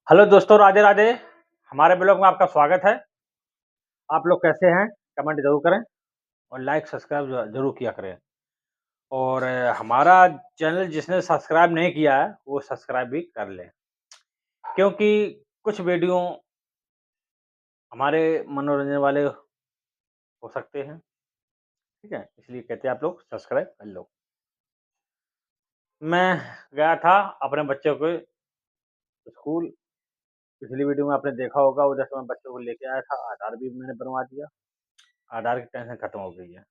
Hello दोस्तों, राधे राधे। हमारे blog में आपका स्वागत है। आप लोग कैसे हैं? कमेंट ज़रूर करें और लाइक सब्सक्राइब ज़रूर किया करें। और हमारा चैनल जिसने सब्सक्राइब नहीं किया है, वो सब्सक्राइब भी कर लें, क्योंकि कुछ वीडियो हमारे मनोरंजन वाले हो सकते हैं, ठीक है? इसलिए कहते हैं आप लोग सब्सक्राइब कर लो। मैं गया था अपने बच्चों को स्कूल, पिछली वीडियो में आपने देखा होगा, उधर से मैं बच्चों को लेके आया था, आधार भी मैंने बनवा दिया। आधार की टेंशन खत्म हो गई है।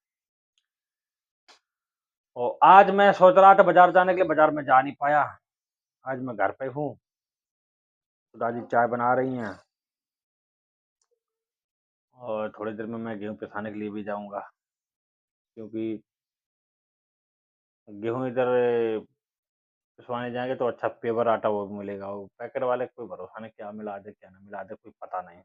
और आज मैं सोच रहा था बाज़ार जाने के लिए, बाज़ार में जा नहीं पाया। आज मैं घर पे हूँ, तो दादी चाय बना रही हैं और थोड़ी देर में मैं गेहूँ पिसाने के लिए भी जाऊँगा, क्योंकि गेहूँ इधर पिसवाने जाएँगे तो अच्छा पेवर आटा वो मिलेगा, वो पैकेट वाले का कोई भरोसा नहीं, क्या मिला दे, क्या ना मिला दे, कोई पता नहीं।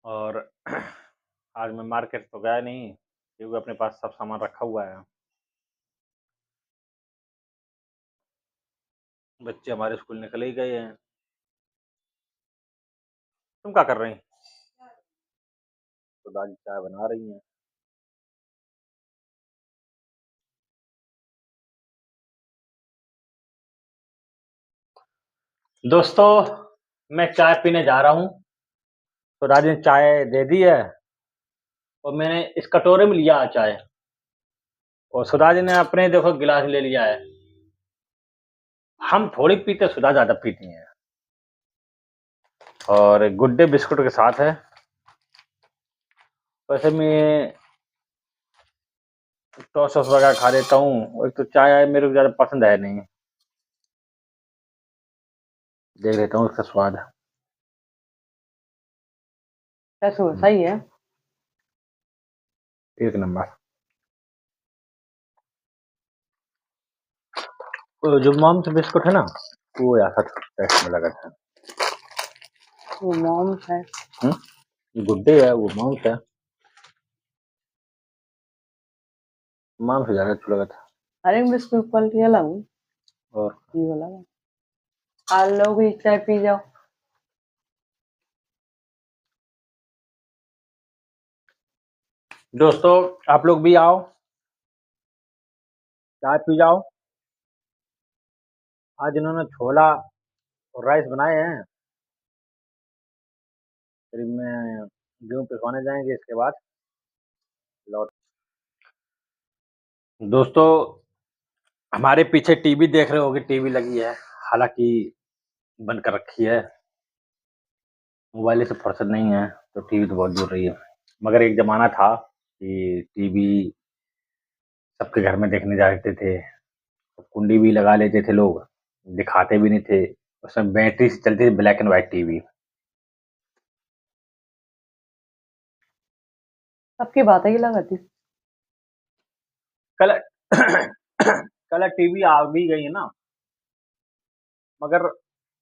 और आज मैं मार्केट तो गया नहीं, क्योंकि अपने पास सब सामान रखा हुआ है। बच्चे हमारे स्कूल निकल ही गए हैं। तुम क्या कर रही? तो दादी चाय बना रही हैं। दोस्तों, मैं चाय पीने जा रहा हूँ, तो दादी ने चाय दे दी है और मैंने इस कटोरे में लिया है चाय, और सुधा जी ने अपने देखो गिलास ले लिया है। हम थोड़ी पीते, सुधा ज्यादा पीती हैं। और गुड डे बिस्कुट के साथ है। वैसे मैं टॉस वॉस वगैरह खा लेता हूँ, और एक तो चाय मेरे को ज्यादा पसंद है नहीं। देख लेता हूँ उसका स्वाद। कैसे हुआ? सही है। एक नंबर। वो जो मॉम्स बिस्कुट है ना, वो ऐसा टेस्ट में लगा था। वो मॉम्स है। गुड डे है, वो मॉम्स है। मॉम्स से ज्यादा अच्छा लगा था। हर एक बिस्कुट क्वालिटी अलग है। और ये वाला है। आज लोग भी चाय पी जाओ। दोस्तों, आप लोग भी आओ, चाय पी जाओ। आज इन्होंने छोला और राइस बनाए हैं। फिर मैं गेहूँ पिसवाने जाएंगे, इसके बाद लौट। दोस्तों, हमारे पीछे टीवी देख रहे होगे, टीवी लगी है, हालांकि बंद कर रखी है। मोबाइल से फुर्सत नहीं है, तो टीवी तो बहुत दूर रही है। मगर एक जमाना था कि टीवी सबके घर में देखने जाते थे, कुंडी भी लगा लेते थे लोग, दिखाते भी नहीं थे। उसमें बैटरी से चलती थी, ब्लैक एंड व्हाइट टीवी। सबकी बात ही अलग आती। कलर कलर टीवी आ भी गई है ना, मगर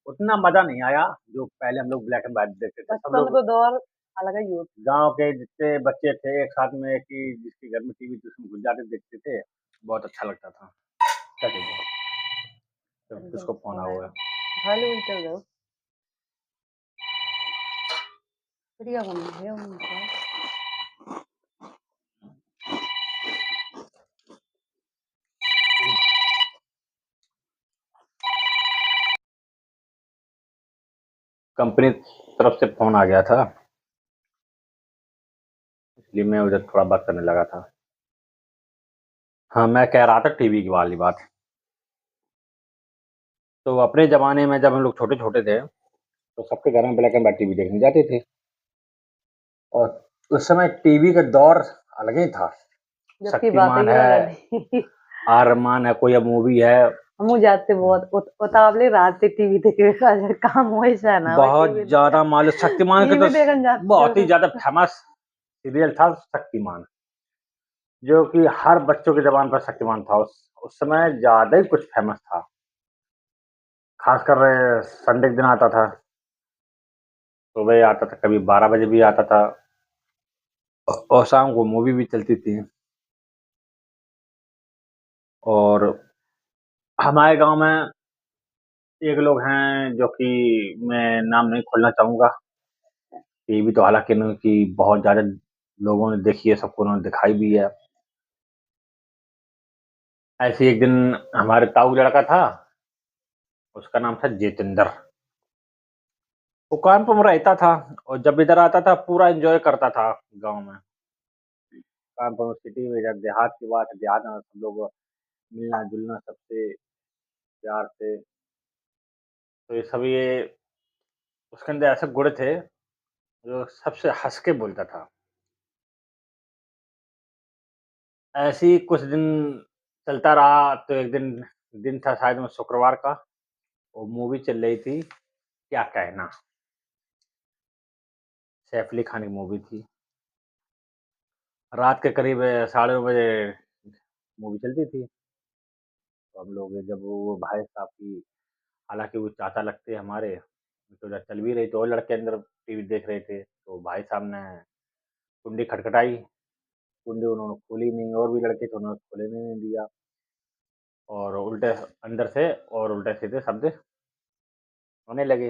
उतना मजा नहीं आया जो पहले हम लोग ब्लैक एंड व्हाइट देखते थे। सब बचपन लोग का दौर अलग ही होता। गांव के जितने बच्चे थे एक साथ में, कि जिसके घर में टीवी थी उसमें घुस जाके देखते थे, बहुत अच्छा लगता था। क्या चाहिए? तो चल किसको फोन फोन आ आया। हुआ है? उठा लो, चल जाओ। बढ़िया बन गया उनका। कंपनी तरफ से फोन आ गया था, इसलिए मैं उधर थोड़ा बात करने लगा था। हाँ, मैं कह रहा था टीवी की वाली बात। तो अपने ज़माने में जब हम लोग छोटे-छोटे थे, तो सबके घर में ब्लैक एंड व्हाइट टीवी देखने जाते थे, और उस समय टीवी का दौर अलग ही था। जबकि बात ही शक्तिमान अलग है, आती। आर-रहमान है, कोई अब मूवी है। हम जाते बहुत उतावले रात से टीवी देखे अगर काम वैसा है ना भाई बहुत टीवी ज़्यादा मालूम शक्तिमान के तो टीवी देखने जाते बहुत ही हो। ज़्यादा फ़ेमस सीरियल था शक्तिमान, जो कि हर बच्चों की ज़बान पर शक्तिमान था। उस समय ज़्यादा ही कुछ फ़ेमस था। ख़ासकर संडे के दिन आता था, सुबह आता था, कभी 12 बजे भी आता था, और शाम को मूवी भी चलती थी। और हमारे गाँव में एक लोग हैं जो कि मैं नाम नहीं खोलना चाहूँगा। टीवी तो हालाँकि उनकी बहुत ज़्यादा लोगों ने देखी है, सबको उन्होंने दिखाई भी है। ऐसे ही एक दिन हमारे ताऊ लड़का था, उसका नाम था जितेंद्र। वो कानपुर में रहता था और जब इधर आता था पूरा एन्जॉय करता था गाँव में। कानपुर सिटी में इधर देहात की बात है, देहात में सब लोग मिलना-जुलना सबसे प्यार से। तो ये सब ये उसके अंदर ऐसे गुण थे, जो सबसे हँस के बोलता था। ऐसे ही कुछ दिन चलता रहा तो एक दिन दिन था शायद वो शुक्रवार का, वो मूवी चल रही थी, क्या कहना, सैफ अली खान की मूवी थी। रात के करीब साढ़े 9 बजे मूवी चलती थी, तो हम लोग जब वो भाई साहब की हालाँकि वो चाचा लगते हैं हमारे, तो इधर चल भी रही थी और लड़के अंदर टीवी देख रहे थे, तो भाई साहब ने कुंडी खटखटाई, कुंडी उन्होंने खोली नहीं और भी लड़के थे उन्होंने खोलने नहीं दिया और उल्टे अंदर से और उल्टे-सीधे शब्द होने लगे।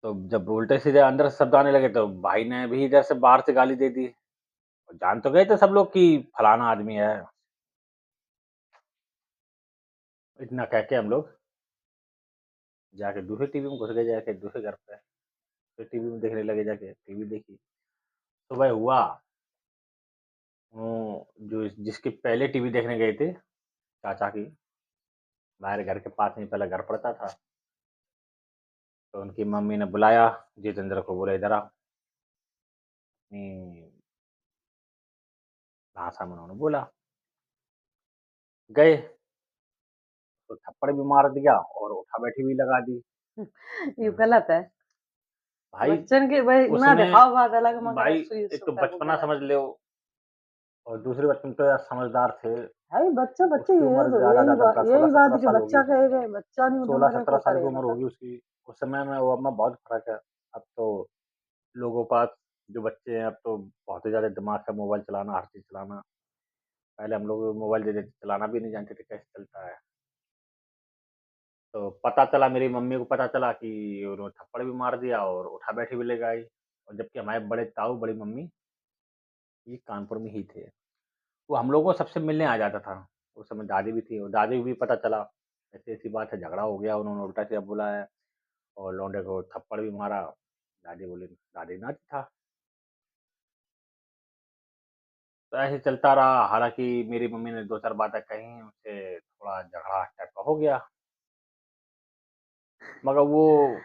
तो जब उल्टे-सीधे अंदर से शब्द आने लगे तो भाई ने भी इधर से बाहर से गाली दे दी। और जान तो गए थे सब लोग कि फलाना आदमी है। इतना कह के हम लोग जाके दूसरे टीवी में घुस गए जाके दूसरे घर पे। फिर टीवी में देखने लगे जाके, टीवी देखी। सुबह हुआ जो जिसके पहले टीवी देखने गए थे, चाचा की, हमारे घर के पास में पहले घर पड़ता था। तो उनकी मम्मी ने बुलाया जितेंद्र को, बोले इधर आ। अपनी भाषा में उन्होंने बोला। गए, तो थप्पड़ भी मार दिया और उठा-बैठी भी लगा दी। ये हुँ, गलत है। भाई बच्चन के भाई ना उसमें दिखाओ बात अलग मगर भाई सुई एक तो सुता वो बचपना गलत समझ है। लो और दूसरे बच्चे तो यार समझदार थे। भाई बच्चा बच्चे उसकी ये उम्र तो ज़्यादा ज़्यादा यही बात 16-17 कि साल बच्चा होगी। कहेगा बच्चा नहीं ढंग रे 16-17 को साल की करे उम्र बता। होगी उसकी। उस समय में और अब में बहुत फ़र्क है। अब तो लोगों के पास जो बच्चे हैं अब तो बहुत ही ज़्यादा दिमाग है, मोबाइल चलाना, हर चीज़ चलाना। पहले हम लोग मोबाइल दे देते चलाना भी नहीं जानते थे कैसे चलता है। तो पता चला मेरी मम्मी को पता चला कि उन्होंने थप्पड़ भी मार दिया और उठा-बैठी भी लगाई और जबकि हमारे बड़े ताऊ, बड़ी मम्मी ये कानपुर में ही थे। वो हम लोगों को सबसे मिलने आ जाता था। उस समय दादी भी थी और दादी को भी पता चला, ऐसी-ऐसी बात है, झगड़ा हो गया, उन्होंने उल्टा-सीधा बोला है और लौंडे को थप्पड़ भी मारा। दादी बोली दादी नाच था। तो ऐसे चलता रहा, हालाँकि मेरी मम्मी ने 2-4 बातें कहीं, उससे थोड़ा झगड़ा टाइप का हो गया। मगर वो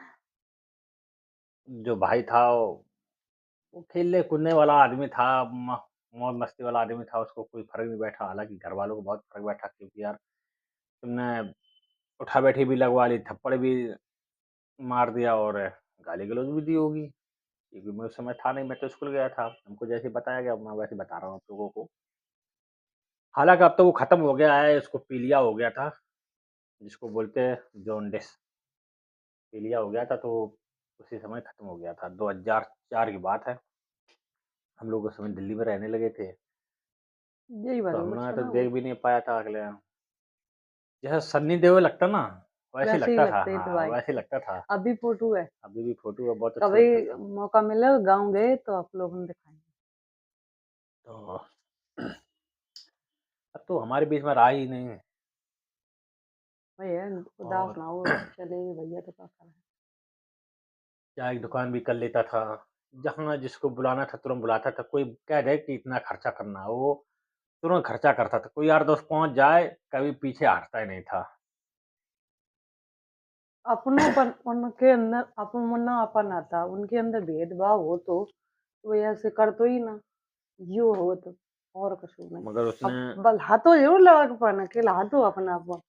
जो भाई था वो खेलने-कूदने वाला आदमी था, मौज-मस्ती वाला आदमी था, उसको कोई फ़र्क नहीं बैठा। हालाँकि घरवालों को बहुत फ़र्क बैठा क्योंकि यार तुमने उठा-बैठी भी लगवा ली, थप्पड़ भी मार दिया और गाली-गलौज भी दी होगी। क्योंकि मैं उस समय था नहीं, मैं तो स्कूल गया था। हमको जैसे बताया गया मैं वैसे बता रहा हूँ आप लोगों को। हालाँकि अब तो वो ख़त्म हो गया है, उसको पीलिया हो गया था, जिसको बोलते हैं जॉन्डिस। पीलिया हो गया था तो उसी समय ख़त्म हो गया था। 2004 की बात है। हम लोग उस समय दिल्ली में रहने लगे थे, यही बात तो है हमने तो बचपना वो देख भी नहीं पाया था अगले जैसा सन्नी देओल लगता ना, वैसे ही वैसे ही लगता था। लगते थे हाँ, भाई। वैसे ही लगता था। अभी फोटो है। अभी भी फ़ोटो है, बहुत अच्छा कभी लगता था। मौका मिला गाँव गए तो आप लोगों ने दिखाएँगे। तो अब तो हमारे बीच में रहा ही नहीं वही है उदास और ना हो चले भैया तो क्या करें। चाय की दुकान भी कर लेता था। जहाँ जिसको बुलाना था तुरंत बुलाता था। कोई कह दे कि इतना खर्चा करना है, वो तुरंत खर्चा करता था। कोई यार दोस्त पहुँच जाए, कभी पीछे हटता ही नहीं था। अपनोपन उनके अंदर अपनापन आता, उनके अंदर भेदभाव हो तो वो ऐसे कर तो ही ना, यो हो तो और कुछ नहीं। मगर उसने अब बल हाथों जरूर लगपन अकेला हाथों अपनापन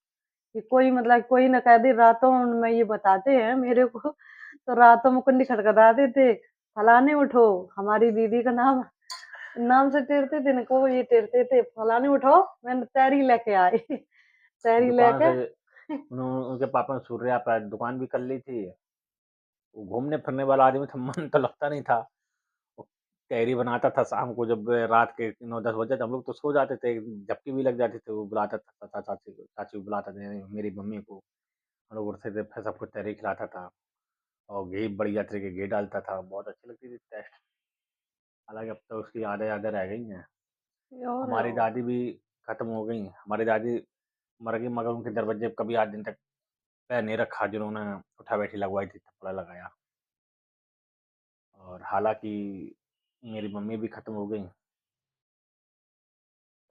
कि कोई मतलब कोई ना कह दे रातों में ये बताते हैं मेरे को तो रातों में कुंडी खटखटाते थे फलाने उठो हमारी दीदी का नाम नाम से टेरते थे ना को ये टेरते थे फलाने उठो मैंने तैरी लेके आई तैरी दुकान लेके से उनके पापा ने सूर्या पे दुकान भी कर ली थी। वो घूमने-फिरने वाला आदमी था, मन तो लगता नहीं था। तहरी बनाता था शाम को, जब रात के 9-10 बजे तो हम लोग तो सो जाते थे, झपकी भी लग जाती थी, वो बुलाता था चाचा चाची को, चाची को बुलाता था, मेरी मम्मी को, हम लोग उठते थे, फिर सबको तहरी खिलाता था और घी बढ़िया तरीके घी डालता था, बहुत अच्छी लगती थी टेस्ट। हालाँकि अब तो उसकी यादें यादें रह गई हैं। और हमारी दादी भी खत्म हो गई, हमारी दादी मर गई, मगर उनके दरवाजे पे कभी आज दिन तक पैर नहीं रखा जिन्होंने उठा-बैठी लगवाई थी, थप्पड़ लगाया। और हालाँकि मेरी मम्मी भी खत्म हो गई,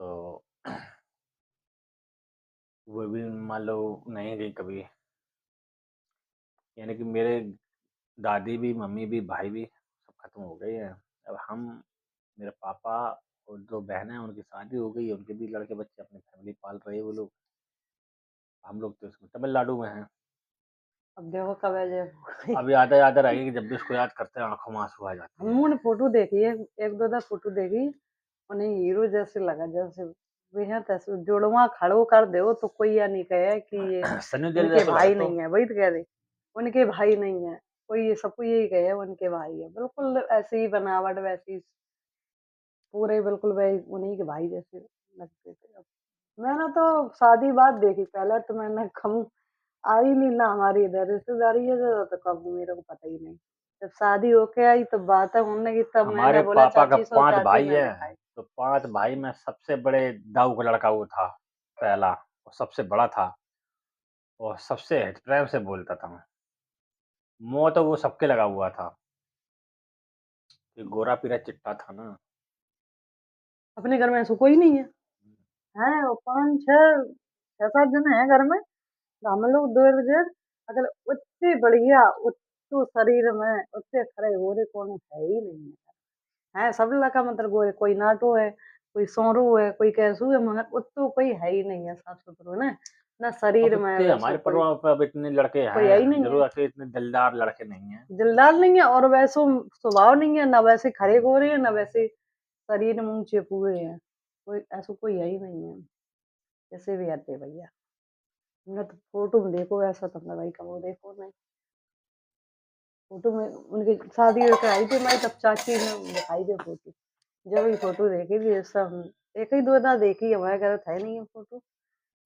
तो वो भी मान लो नहीं गई कभी। यानी कि मेरे दादी भी, मम्मी भी, भाई भी सब खत्म हो गए हैं। अब हम, मेरे पापा और 2 बहनें हैं, उनकी शादी हो गई है, उनके भी लड़के-बच्चे अपनी फैमिली पाल रहे हैं वो लोग। हम लोग तो इसमें तमिलनाडु में हैं। अब देखो कब है अब यादें रह गई कि जब भी उसको याद करते हैं आँखों में आँसू आ जाते हैं। हमने फोटो देखी है, एक दो फोटो देखी, उन्हें हीरो जैसे लगा, जैसे बेहद ऐसे जुड़वा खड़ो कर दो तो कोई या नहीं कहे कि ये सनी देओल उनके जैसा लगा भाई तो। नहीं है, वही तो कह रही, उनके भाई नहीं है कोई, ये सबको यही कहे उनके भाई है, बिल्कुल ऐसी ही बनावट, वैसी पूरे बिल्कुल वही उन्हीं के भाई जैसे लगते थे। अब मैंने तो शादी बाद देखी, पहले तो मैंने कम आई नहीं ना, हमारी इधर रिश्तेदारी है तो कब मेरे को पता ही नहीं। जब शादी होके आई तब बात है होने की, तब हमारे मैंने बोला पापा का चाची सो, 5 चाची भाई ने हैं, दिखाई। तो 5 भाई में सबसे बड़े दाऊ का लड़का वो था, पहला, और सबसे बड़ा था और सबसे प्रेम से बोलता था। मुँह तो वो सबके लगा हुआ था, कि गोरा पीला चिट्टा था ना। अपने घर में ऐसा कोई नहीं है वो 5 6 6 7 जन है घर में, तो हम लोग 2 जन, अगर उतने बढ़िया उतने शरीर में उतने खरे गोरे कौन है ही नहीं है सब लड़का मतलब गोरे, कोई नाटो है, कोई सोरू है, कोई कैसू है, मगर उतो कोई है ही नहीं है साफ सुथरो ना अब शरीर में इतने वैसो हमारे कोई, परिवार पे अब इतने लड़के कोई है ही हैं, नहीं है, ज़रूर ऐसे इतने दिलदार लड़के नहीं हैं। दिलदार नहीं है, और वैसो स्वभाव नहीं है, ना वैसे खरे गोरे है, ना वैसे शरीर में ऊंचे पूरे हैं, कोई ऐसा कोई है ही नहीं है, जैसे भी आते भैया। मैं तो फोटो में देखो ऐसा तो मैं भाई कब देखो नहीं, फोटो में उनकी शादी होकर आई थी हमारी, तब चाची ने दिखाई दे फोटो, जब ये फोटो देखी थी सब, एक ही दो बार देखी, हमारे घर है नहीं है फोटो,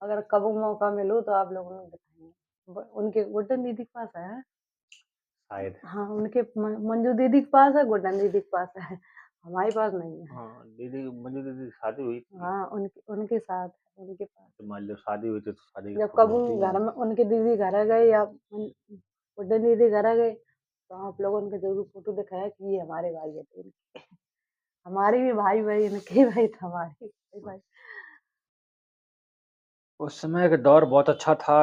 अगर कब मौका मिलो तो आप लोगों को दिखाएंगे। उनके गुड्डन दीदी के पास है, शायद। हाँ उनके मंजू दीदी के पास है, गुड्डन दीदी के पास है, हमारे पास नहीं है। हाँ, मंजू दीदी की शादी हुई थी, हाँ उनके उनके साथ है, उनके पास। तो मान लो शादी हुई थी तो शादी की जब फ़ोटो कब होती घर हैं। में उनके दीदी घर गए या गुड्डन दीदी घर गए, तो आप लोगों उनके जरूर फोटो दिखाया कि ये हमारे भाई है, तो हमारे भी भाई भाई, इनके भाई था, हमारे भाई भाई। उस समय का दौर बहुत अच्छा था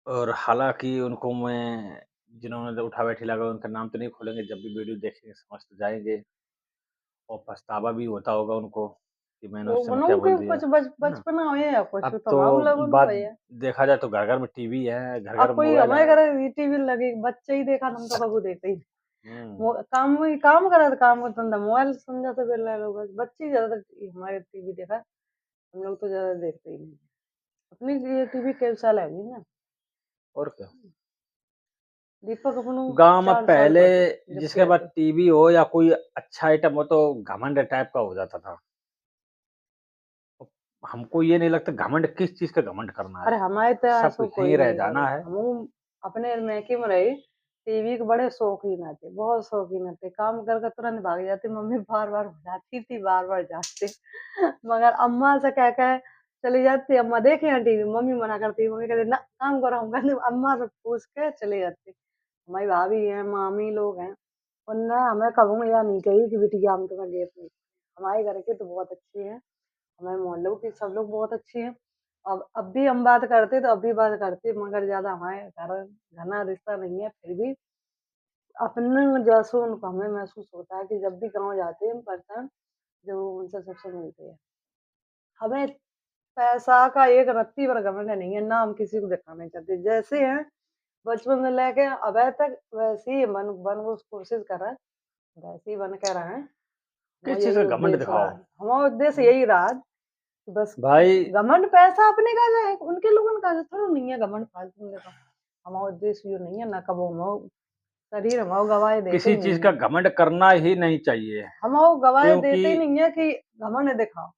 और हालाँकि उनको मैं, जिन्होंने उठा-बैठी लगा उनका नाम तो नहीं खोलेंगे, जब भी वीडियो देखेंगे समझ तो जाएँगे और पछतावा भी होता होगा उनको, कि मैंने वो उस समय क्या बनों बोल के दिया, कुछ है ना? बचपना हुए या कुछ अब तो तमाम लोगों को बात हुए है। देखा जाए तो घर-घर में टीवी है, अब घर-घर में कोई मोबाइल हमारे है। घर टीवी लगी, बच्चे ही देखा, हम तो कबू देखते ही हुँ, काम में काम करा था, काम का धंधा मोबाइल समझा तो बेला लोग, बच्चे ही ज्यादा हमारे टीवी देखा, हम लोग तो ज्यादा देखते ही नहीं। अपनी ये टीवी कई साल है ना, और क्या। दीपक अपनों गाँव में 4 साल पहले को थे जब जिसके के पास थे। टीवी हो या कोई अच्छा आइटम हो तो घमंड टाइप का हो जाता था। हमको ये नहीं लगता घमंड किस चीज़ का घमंड करना है। अरे हमारे तो सब ऐसा कोई यहीं रह नहीं जाना करे, है। हम अपने मैके में रहे, टीवी के बड़े शौकीन थे, बहुत शौकीन थे, काम करके तुरंत भाग जाते, मम्मी बार बार बुलाती थी, बार बार जाते मगर अम्मा से कह कह चली जाती, अम्मा देखे हैं टीवी, मम्मी मना करती, मम्मी कहती ना काम करो, हम कहते अम्मा से पूछ के चले जाते। हमारी भाभी है, मामी लोग हैं, उनने हमें कभी या नहीं कही कि बिटिया हम तुम्हें गेट नहीं, हमारे घर के तो बहुत अच्छे हैं, हमारे मोहल्लों की सब लोग बहुत अच्छे हैं। अब भी हम बात करते तो अब भी बात करते, मगर ज्यादा हमारे घर घना रिश्ता नहीं है, फिर भी अपने जैसो उनको हमें महसूस होता है कि जब भी गाँव जाते हैं हम पर्सन, जब उनसे सबसे मिलते हैं, हमें पैसा का एक रत्ती भर घमंड नहीं है, ना हम किसी को दिखाना चाहते, जैसे हैं बचपन से लेके अब तक वैसे ही बन को कोशिश कर रहे हैं, वैसे ही बन के रहे, किस हमारा चीज़ यही का घमंड उद्देश्य रहा दिखाओ? है, हमारा उद्देश्य हुँ, यही रहा, बस भाई घमंड पैसा अपने का जाए, उनके लोगन का थोड़ा नहीं है घमंड फालतू में देखो, हमारा उद्देश्य ये नहीं है ना, कबो हम शरीर हमाओ गवाए देते किसी ही चीज़ नहीं का है। घमंड करना ही नहीं चाहिए, हमाओ गवाए क्योंकि देते ही नहीं है कि घमंड दिखाओ।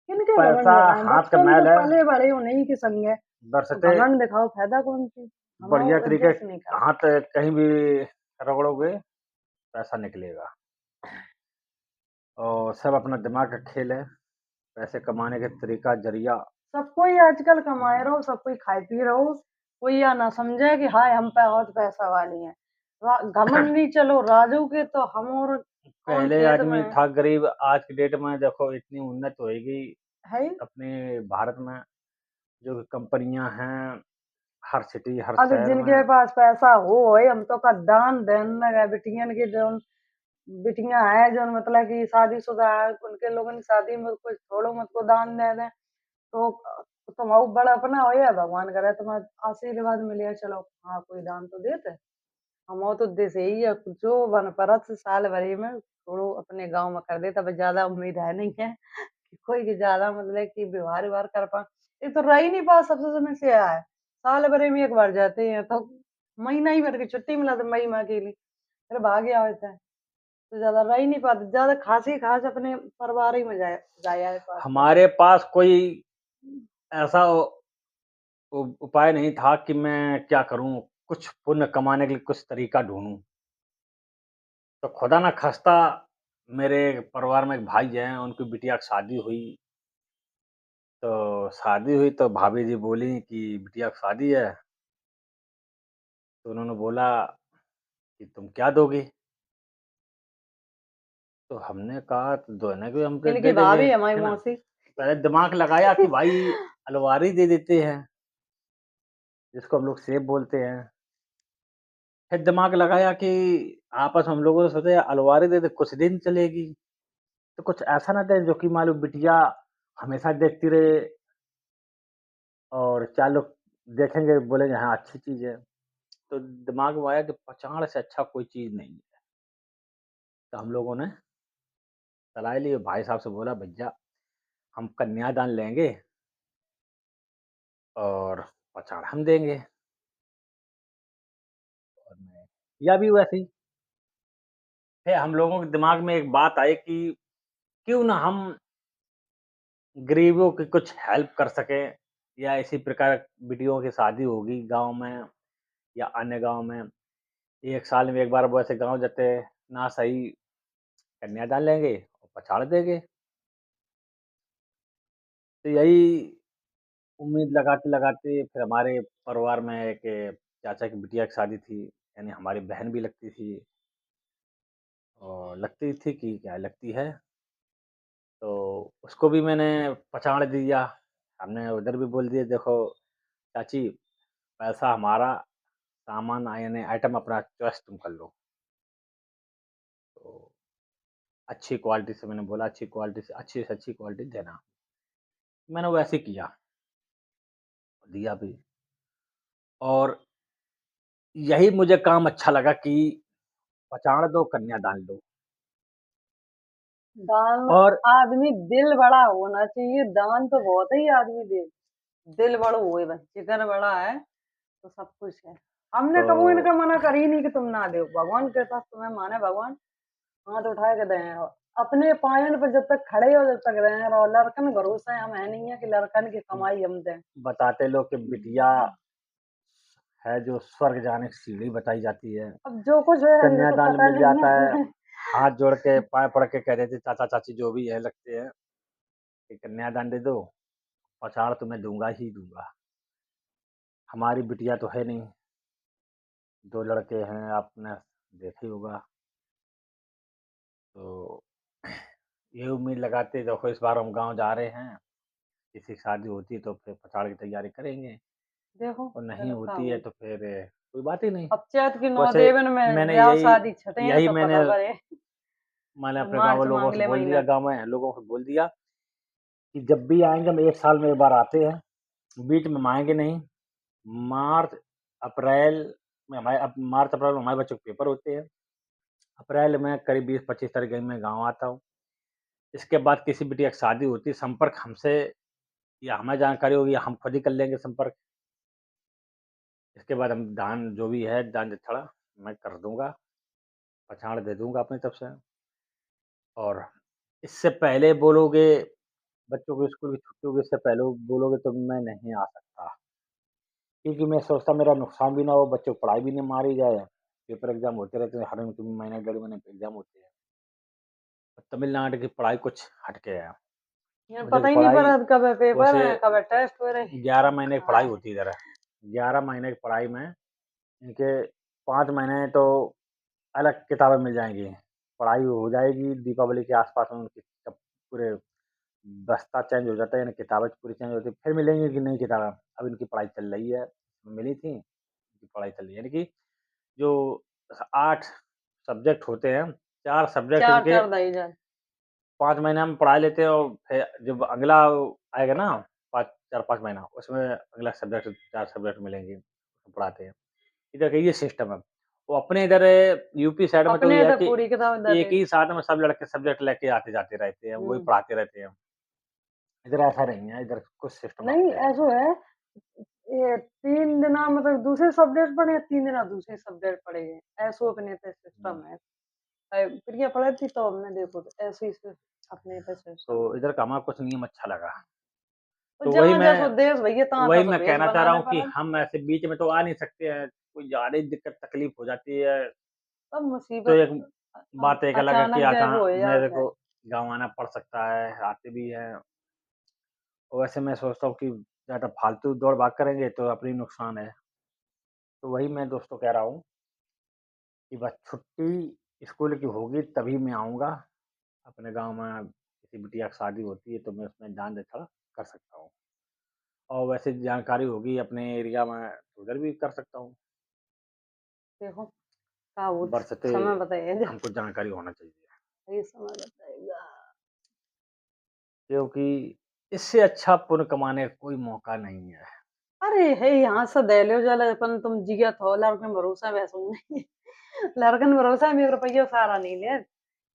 किनके पैसा घमंड दिखाएँ? हाथ का बचपन से मैल है, पले बड़े उन्हीं के संग है, तो बशर्ते घमंड दिखाओ फ़ायदा कौन सी? बढ़िया हमाओ तरीके इज़्ज़त नहीं करते। हाथ कहीं भी रगड़ोगे, पैसा निकलेगा। और सब अपना दिमाग का खेल है, पैसे कमाने का तरीका, ज़रिया। सब कोई आजकल कमाए रहो, सब कोई खाए पी रहो, कोई या ना समझे कि हाय हम बहुत पैसा वाली हैं। घमंडी चलो राजू के तो हम और कौन पहले खेत में आदमी था गरीब, आज की डेट में देखो इतनी उन्नत होएगी है ही। अपने भारत में, जो कि कंपनियाँ हैं, हर सिटी, हर अब शहर जिनके में। पास पैसा हो हम तो का दान देन लगा बिटियन के जो बिटियां हैं जो मतलब कि शादीशुदा है उनके लोगों की शादी में कुछ थोड़ो मत को दान दे दें तो तुम बड़ा अपना हो या भगवान करे तुम्हारा आशीर्वाद मिले चलो हाँ कोई दान तो देते हम तो देश यही है जो वन परत साल भरी में थोड़ो अपने गांव में कर दे तब ज्यादा उम्मीद है नहीं है कि कोई की ज्यादा मतलब कि व्यवहार व्यवहार कर पा ये तो रह ही नहीं पा सबसे समस्या है साल भरे में एक बार जाते हैं तो महीना ही भर की छुट्टी मिला तो मई माह के लिए फिर भाग गया होता है तो ज़्यादा रह ही नहीं पाते, ज़्यादा खास ही खास अपने परिवार ही में जाया है पास तो। हमारे पास कोई ऐसा उपाय नहीं था कि मैं क्या करूँ, कुछ पुण्य कमाने के लिए कुछ तरीका ढूँढूँ। तो खुदा ना ख़ास्ता मेरे परिवार में एक भाई हैं, उनकी बिटिया की शादी हुई। तो शादी हुई तो भाभी जी बोली कि बिटिया की शादी है, तो उन्होंने बोला कि तुम क्या दोगी? तो हमने कहा तो दोने को हम तो इनकी दे देंगे, भाभी हमारी है ना? मौसी। पहले दिमाग लगाया कि भाई अलमारी दे देते हैं, जिसको हम लोग सेब बोलते हैं। फिर दिमाग लगाया कि आपस में हम लोगों ने सोचा अलमारी दे दे, कुछ दिन चलेगी। तो कुछ ऐसा ना दे जो कि मान लो बिटिया हमेशा देखती रहे और 4 लोग देखेंगे बोलेंगे हाँ, अच्छी चीज़ है। तो दिमाग में आया कि पचाड़ से अच्छा कोई चीज़ नहीं है। तो हम लोगों ने सलाह ली, भाई साहब से बोला भैया हम कन्यादान लेंगे और पचाड़ हम देंगे। और मैं किया भी वैसे ही। फिर हम लोगों के दिमाग में एक बात आई कि क्यों ना हम गरीबों की कुछ हेल्प कर सकें, या इसी प्रकार बेटियों की शादी होगी गाँव में या अन्य गाँव में, 1 साल में 1 बार वैसे गाँव जाते हैं, ना सही कन्यादान लेंगे और पछाड़ देंगे। तो यही उम्मीद लगाते-लगाते फिर हमारे परिवार में एक चाचा की बिटिया की शादी थी, यानी हमारी बहन भी लगती थी और लगती थी कि क्या लगती है, तो उसको भी मैंने पछाड़ दिया। हमने उधर भी बोल दिया देखो चाची, पैसा हमारा, सामान यानी आइटम अपना चॉइस तुम कर लो। तो अच्छी क्वालिटी से मैंने बोला अच्छी से अच्छी क्वालिटी देना। मैंने वैसे ही किया, दिया भी। और यही मुझे काम अच्छा लगा कि पछाड़ दो, कन्यादान लो। दान और आदमी दिल बड़ा होना चाहिए, दान तो बहुत ही आदमी दे, दिल बड़ा हुए बस जिगर बड़ा है तो सब कुछ है। हमने तो कबू इनका मना कर ही नहीं कि तुम ना दो, भगवान के पास तुम्हें माने भगवान हाथ उठा के दें और अपने पायन पर जब तक खड़े हो जब तक रहे और लड़कन भरोसा है हम है नहीं है कि लड़कन की कमाई हम दें। बताते लोग कि बिटिया है जो स्वर्ग जाने की सीढ़ी बताई जाती है। अब जो कुछ है ये तो कन्यादान पता मिल नहीं जाता है, है। हाथ जोड़ के पाँव पड़ के कह देते चाचा-चाची जो भी है लगते हैं कि कन्यादान दे दो, पछाड़ तुम्हें दूँगा ही दूँगा। हमारी बिटिया तो है नहीं, 2 लड़के हैं आपने देखा ही होगा। तो ये उम्मीद लगाते देखो इस बार हम गाँव जा रहे हैं, किसी की शादी होती है तो फिर पछाड़ की तैयारी करेंगे देखो और नहीं चलो का होती है हो तो फिर कोई बात ही नहीं। अब चैत की नौ वैसे देवन में मैंने ब्याह यही शादी छठे हैं यही तो मैंने पता पड़े मैंने अब अपने गाँव मार्च के लोगों से मांगले बोल महीना दिया, गाँव में लोगों को बोल दिया कि जब भी आएँगे हम 1 साल में 1 बार आते हैं, बीच में हम आएँगे नहीं। मार्च, अप्रैल में हमारे अब मार्च, अप्रैल में हमारे बच्चों के पेपर होते हैं। अप्रैल में करीब 20-25 तारीख में मैं गाँव आता हूँ। इसके बाद किसी बिटिया की शादी होती है, संपर्क हमसे या हमें जानकारी होगी या हम खुद ही कर लेंगे संपर्क। इसके बाद हम दान जो भी है दान दक्षिणा मैं कर दूँगा। पछाड़ दे दूँगा अपनी तरफ से। और इससे पहले बोलोगे, बच्चों को स्कूल की छुट्टी होगी इससे पहले बोलोगे तो मैं नहीं आ सकता। क्योंकि मैं सोचता मेरा नुकसान भी ना हो, बच्चों को पढ़ाई भी नहीं मारी जाए। पेपर एग्ज़ाम होते रहते हैं, हर महीने, डेढ़ महीने पे एग्ज़ाम होते हैं। तमिलनाडु की पढ़ाई कुछ हट के है। यार उधर पता की ही नहीं पढ़ाई पड़ा कब है पेपर वैसे है, कब है टेस्ट हो रहे। 11 महीने की हाँ। पढ़ाई होती है इधर। 11 महीने की पढ़ाई में इनके 5 महीने तो अलग किताबें मिल जाएँगी। पढ़ाई हो जाएगी दीपावली के आस-पास में उनकी सब पूरे बस्ता चेंज हो जाता है, यानी किताबें पूरी चेंज होती है, फिर मिलेंगी कि नई किताबें। अब इनकी पढ़ाई चल रही है, मिली थी, इनकी पढ़ाई चल रही है। यानी कि जो 8 सब्जेक्ट होते हैं, 4 सब्जेक्ट इनके 4-4 दाई जान। 5 महीने हम पढ़ा लेते हैं और फिर जब अगला आएगा ना 5 4-5 महीना, उसमें अगला सब्जेक्ट 4 सब्जेक्ट मिलेंगे, पढ़ाते हैं। इधर का ये सिस्टम है। वो अपने इधर यूपी साइड में तो अपने ये है तो कि पूरी किताब दे एक दे। ही साथ में सब लड़के सब्जेक्ट लेके आते-जाते रहते हैं, वही हुँ। पढ़ाते रहते हैं। इधर ऐसा नहीं है, इधर कुछ सिस्टम नहीं अपने है। ऐसो है, ये 3 दिना मतलब दूसरे सब्जेक्ट पढ़े, 3 दिना दूसरे सब्जेक्ट पढ़े, ऐसो अपने पे हुँ, सिस्टम है। प्रिया पढ़ी थी तो हमने देखो तो ऐसे ही से अपने पे तो सिस्टम है। इधर का हमारा कुछ नियम अच्छा लगा। तो तो जहाँ जैसो देश भैया तहाँ वही तैसो मैं भेष कहना चाह रहा बनाने हूँ कि पड़े। हम ऐसे बीच में तो आ नहीं सकते हैं, कोई ज़्यादा ही दिक्कत तकलीफ हो जाती है, तब तो मुसीबत एक बात एक अलग है कि अचानक जब कहाँ हो मेरे जाता को है। गाँव आना पड़ सकता है, आते भी हैं। और वैसे मैं सोचता हूँ कि ज़्यादा फालतू दौड़-भाग करेंगे तो अपनी नुकसान है। तो वही मैं दोस्तों कह रहा हूँ कि बस छुट्टी स्कूल की होगी तभी मैं आऊँगा। अपने गाँव में किसी बिटिया की शादी होती है तो मैं उसमें जान दखल कर सकता हूँ। और वैसे जानकारी होगी अपने एरिया में तो उधर भी कर सकता हूँ। देखो का वो बशर्ते समय बताइएगा, हमको जानकारी होना चाहिए। सही समय बताइएगा। क्योंकि इससे अच्छा पुण्य कमाने का कोई मौका नहीं है। अरे हे यहाँ से दे लो जल अपन तुम जिया थो लड़कन भरोसा वैसे नहीं। लड़कन भरोसा में 1 रुपया सारा नहीं ले।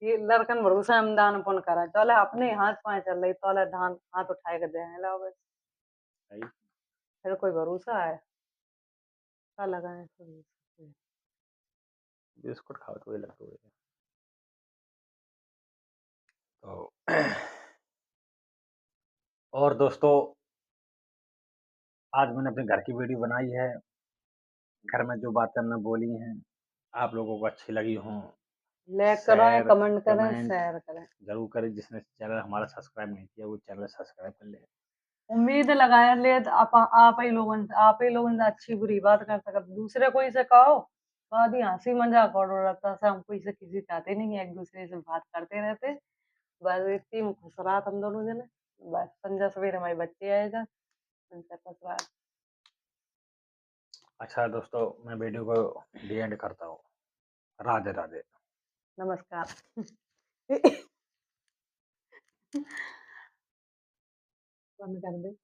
ये लड़कन भरोसा हम दान पुण्य करा चले अपने हाथ पाँव चल रही तोले धान हाथ उठाए के दे लाओ बस। भाई फिर कोई भरोसा है क्या लगाए फिर। बिस्कुट खाओ तो वही लगता है। तो और दोस्तों आज मैंने अपने घर की वीडियो बनाई है। घर में जो बातें हमने बोली हैं, आप लोगों को अच्छी लगी हों, लाइक कराएं, शेयर, कमेंट करें, कमेंट शेयर करें। ज़रूर करें। जिसने चैनल हमारा सब्सक्राइब नहीं किया, वो चैनल सब्सक्राइब कर ले। उम्मीद लगाया ले तो आप ही लोगन से अच्छी बुरी बात कर सकत दूसरे कोई से कहो तो आदि हंसी मजाक और रहता से हम कोई से किसी चाहते नहीं एक दूसरे से बात करते रहते। बस इतनी में खुश रहा हम दोनों जने। बस संजा सवेरे हमारे बच्चे आए जा उनसे खुश रहा। अच्छा दोस्तों, मैं वीडियो को डी एंड करता हूँ। राधे, राधे। नमस्कार। बंद कर दे।